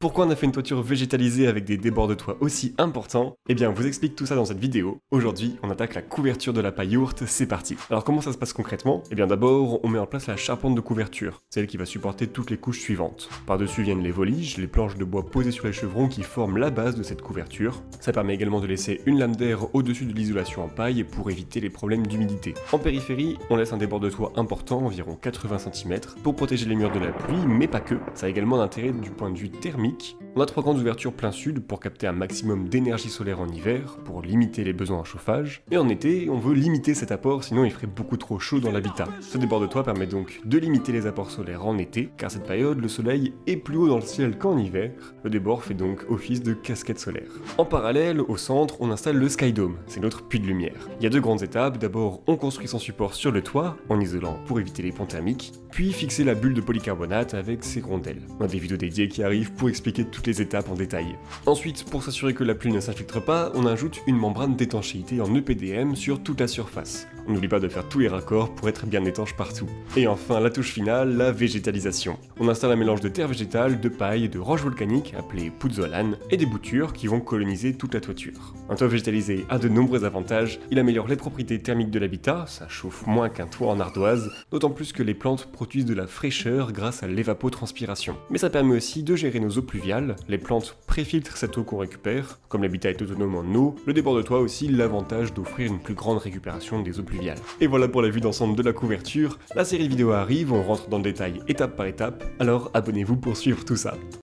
Pourquoi on a fait une toiture végétalisée avec des débords de toit aussi importants? Eh bien, on vous explique tout ça dans cette vidéo. Aujourd'hui, on attaque la couverture de la paille yourte, c'est parti. Alors comment ça se passe concrètement? Eh bien d'abord, on met en place la charpente de couverture, celle qui va supporter toutes les couches suivantes. Par-dessus viennent les voliges, les planches de bois posées sur les chevrons qui forment la base de cette couverture. Ça permet également de laisser une lame d'air au-dessus de l'isolation en paille pour éviter les problèmes d'humidité. En périphérie, on laisse un débord de toit important, environ 80 cm, pour protéger les murs de la pluie, mais pas que. Ça a également d'intérêt du point de vue thermique. On a 3 grandes ouvertures plein sud pour capter un maximum d'énergie solaire en hiver, pour limiter les besoins en chauffage, et en été, on veut limiter cet apport sinon il ferait beaucoup trop chaud dans l'habitat. Ce débord de toit permet donc de limiter les apports solaires en été, car cette période, le soleil est plus haut dans le ciel qu'en hiver, le débord fait donc office de casquette solaire. En parallèle, au centre, on installe le Skydome, c'est notre puits de lumière. Il y a 2 grandes étapes, d'abord on construit son support sur le toit, en isolant pour éviter les ponts thermiques, puis fixer la bulle de polycarbonate avec ses rondelles. On a des vidéos dédiées qui arrivent pour expliquer toutes les étapes en détail. Ensuite, pour s'assurer que la pluie ne s'infiltre pas, on ajoute une membrane d'étanchéité en EPDM sur toute la surface. On n'oublie pas de faire tous les raccords pour être bien étanche partout. Et enfin, la touche finale, la végétalisation. On installe un mélange de terre végétale, de paille, de roches volcaniques appelées poudzolan et des boutures qui vont coloniser toute la toiture. Un toit végétalisé a de nombreux avantages. Il améliore les propriétés thermiques de l'habitat, ça chauffe moins qu'un toit en ardoise, d'autant plus que les plantes produisent de la fraîcheur grâce à l'évapotranspiration. Mais ça permet aussi de gérer nos eaux pluviales, les plantes préfiltrent cette eau qu'on récupère, comme l'habitat est autonome en eau, le débord de toit a aussi l'avantage d'offrir une plus grande récupération des eaux pluviales. Et voilà pour la vue d'ensemble de la couverture, la série vidéo arrive, on rentre dans le détail étape par étape, alors abonnez-vous pour suivre tout ça.